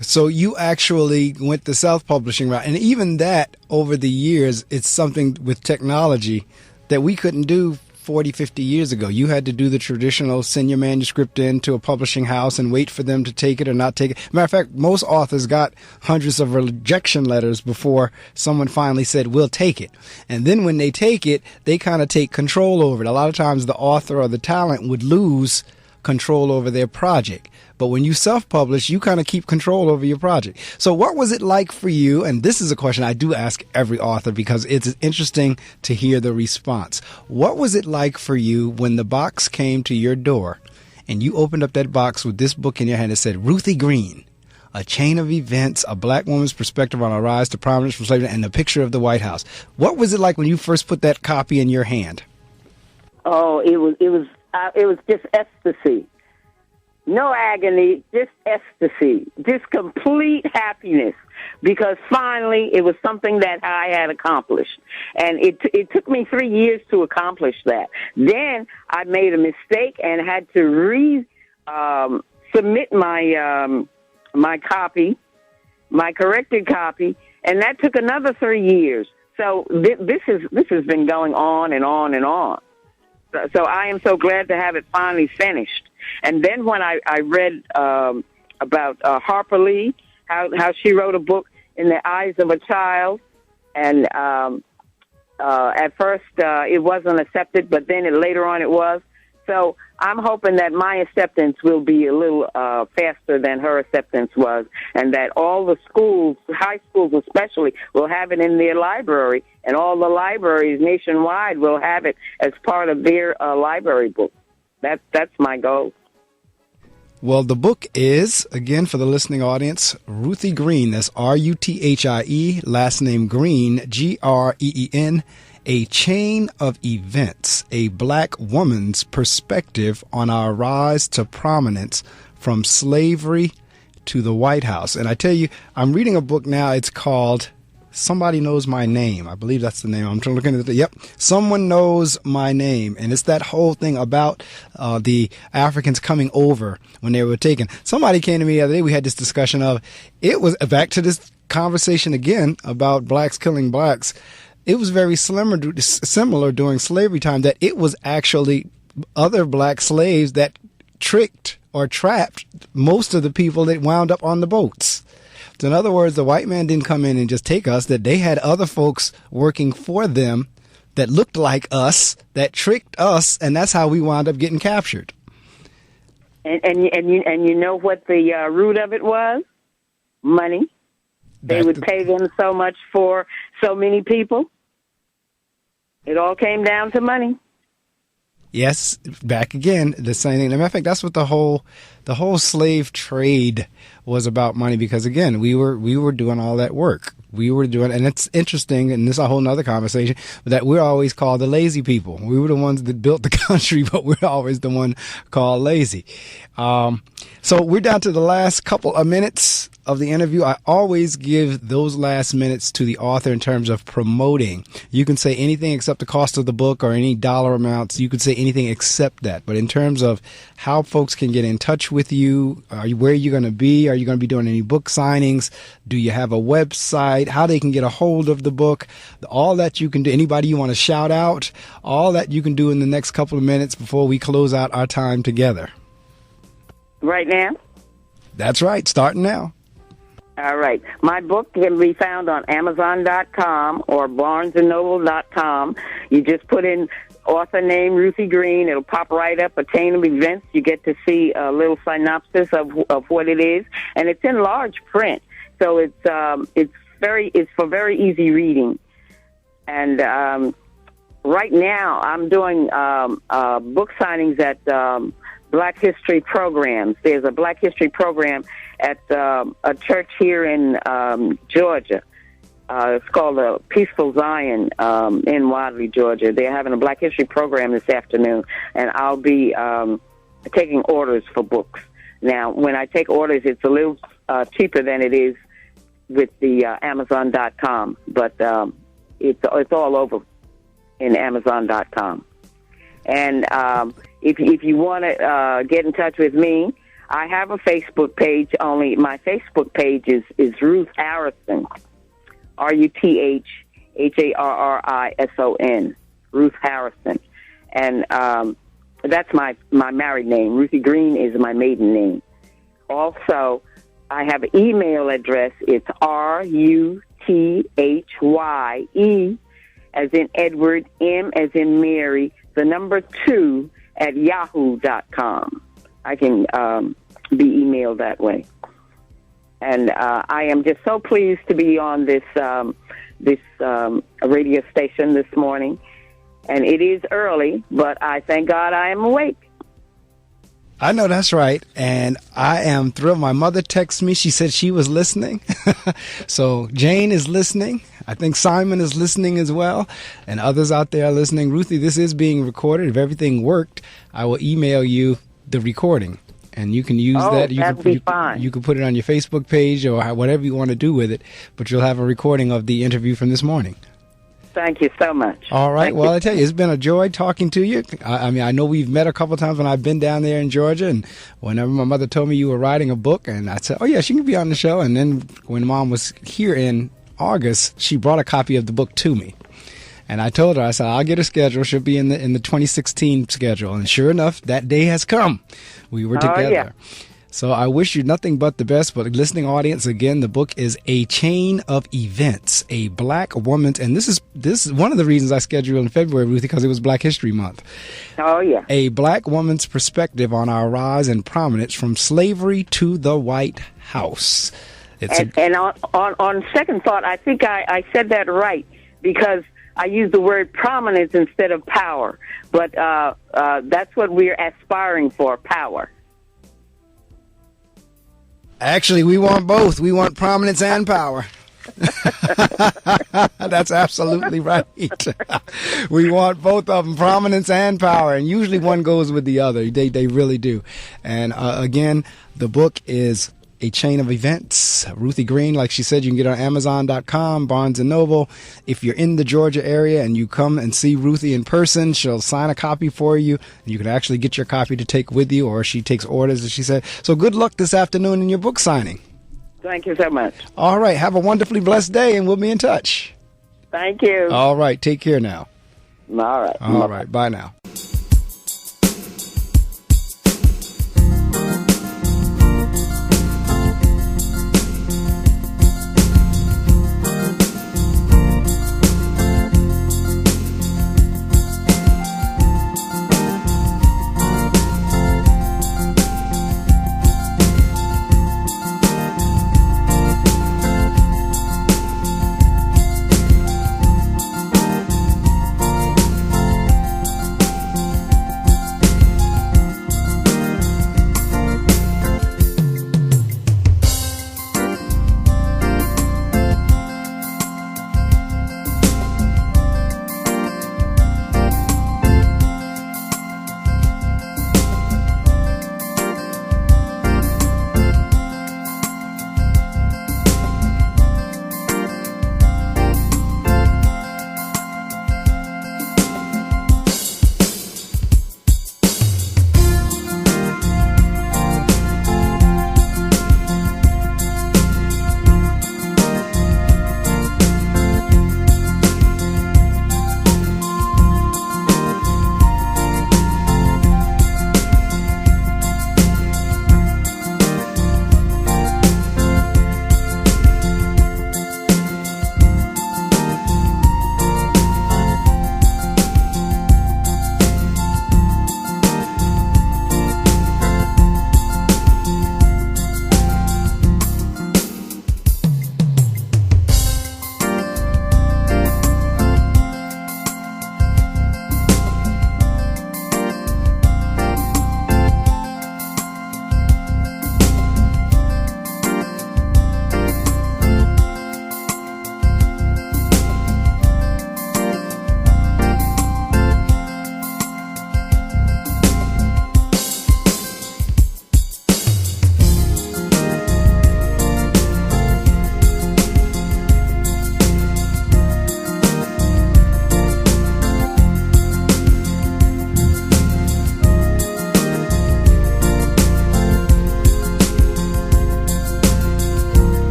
So you actually went the self-publishing route, and even that, over the years, it's something with technology that we couldn't do 40, 50 years ago. You had to do the traditional send your manuscript in to a publishing house and wait for them to take it or not take it. Matter of fact, most authors got hundreds of rejection letters before someone finally said, we'll take it. And then when they take it, they kind of take control over it. A lot of times the author or the talent would lose control over their project. But when you self-publish, you kind of keep control over your project. So what was it like for you? And this is a question I do ask every author because it's interesting to hear the response. What was it like for you when the box came to your door and you opened up that box with this book in your hand that said, Ruthie Green, A Chain of Events, A Black Woman's Perspective on a Rise to Prominence from Slavery, and the picture of the White House? What was it like when you first put that copy in your hand? Oh, it was just ecstasy. No agony, just ecstasy, just complete happiness, because finally it was something that I had accomplished. And it took me 3 years to accomplish that. Then I made a mistake and had to submit my copy, my corrected copy, and that took another 3 years. So this has been going on and on and on. So I am so glad to have it finally finished. And then when I read about Harper Lee, how she wrote a book in the eyes of a child, and at first it wasn't accepted, but then later on it was. So I'm hoping that my acceptance will be a little faster than her acceptance was, and that all the schools, high schools especially, will have it in their library, and all the libraries nationwide will have it as part of their library book. That's my goal. Well, the book is, again, for the listening audience, Ruthie Green. That's Ruthie, last name Green, Green, A Chain of Events, A Black Woman's Perspective on Our Rise to Prominence from Slavery to the White House. And I tell you, I'm reading a book now. It's called Somebody Knows My Name. I believe that's the name. I'm looking at it. Yep. Someone Knows My Name. And it's that whole thing about the Africans coming over when they were taken. Somebody came to me the other day. We had this discussion of, it was back to this conversation again about blacks killing blacks. It was very similar during slavery time, that it was actually other black slaves that tricked or trapped most of the people that wound up on the boats. So in other words, the white man didn't come in and just take us, that they had other folks working for them that looked like us, that tricked us, and that's how we wound up getting captured. And you know what the root of it was? Money. They would pay them so much for so many people. It all came down to money. Yes, back again, the same thing. As a matter of fact, that's what the whole slave trade was about, money, because again, we were doing all that work. We were doing, and it's interesting, and this is a whole nother conversation, that we're always called the lazy people. We were the ones that built the country, but we're always the one called lazy. So we're down to the last couple of minutes of the interview. I always give those last minutes to the author in terms of promoting. You can say anything except the cost of the book or any dollar amounts. You could say anything except that. But in terms of how folks can get in touch with you, where you're going to be, are you going to be doing any book signings? Do you have a website? How they can get a hold of the book? All that you can do. Anybody you want to shout out? All that you can do in the next couple of minutes before we close out our time together. Right now? That's right. Starting now. All right. My book can be found on Amazon.com or BarnesandNoble.com. You just put in author name Ruthie Green. It'll pop right up, A Chain of Events. You get to see a little synopsis of what it is. And it's in large print. So it's it's for very easy reading. And right now, I'm doing book signings at Black History programs. There's a Black History program at a church here in Georgia. It's called Peaceful Zion in Wadley, Georgia. They're having a Black History program this afternoon, and I'll be taking orders for books. Now, when I take orders, it's a little cheaper than it is with the Amazon.com, but it's all over in Amazon.com. And if you want to get in touch with me, I have a Facebook page. Only my Facebook page is Ruth Harrison, RuthHarrison, Ruth Harrison, and that's my married name. Ruthie Green is my maiden name. Also, I have an email address. It's RUTHYE as in Edward, M as in Mary, the number 2 at yahoo.com. I can be emailed that way. And I am just so pleased to be on this radio station this morning. And it is early, but I thank God I am awake. I know that's right, and I am thrilled. My mother texted me. She said she was listening. So Jane is listening. I think Simon is listening as well, and others out there are listening. Ruthie, this is being recorded. If everything worked, I will email you the recording, and you can use that. That'd be fine. You can put it on your Facebook page or whatever you want to do with it, but you'll have a recording of the interview from this morning. Thank you so much. All right. Well, I tell you, it's been a joy talking to you. I mean, I know we've met a couple of times when I've been down there in Georgia, and whenever my mother told me you were writing a book, and I said, oh, yeah, she can be on the show. And then when Mom was here in August, she brought a copy of the book to me. And I told her, I said, I'll get a schedule. She'll be in the 2016 schedule. And sure enough, that day has come. We were together. Oh, yeah. So I wish you nothing but the best. But listening audience, again, the book is A Chain of Events, a Black Woman's, and this is one of the reasons I scheduled in February, Ruthie, because it was Black History Month. Oh, yeah. A Black Woman's Perspective on Our Rise and Prominence from Slavery to the White House. And on second thought, I think I said that right, because I used the word prominence instead of power. But that's what we're aspiring for, power. Actually, we want both. We want prominence and power. That's absolutely right. We want both of them, prominence and power. And usually one goes with the other. They really do. And again, the book is A Chain of Events. Ruthie Green, like she said, you can get it on Amazon.com, Barnes & Noble. If you're in the Georgia area and you come and see Ruthie in person, she'll sign a copy for you. And you can actually get your copy to take with you, or she takes orders, as she said. So good luck this afternoon in your book signing. Thank you so much. All right. Have a wonderfully blessed day, and we'll be in touch. Thank you. All right. Take care now. All right. All right. Bye now.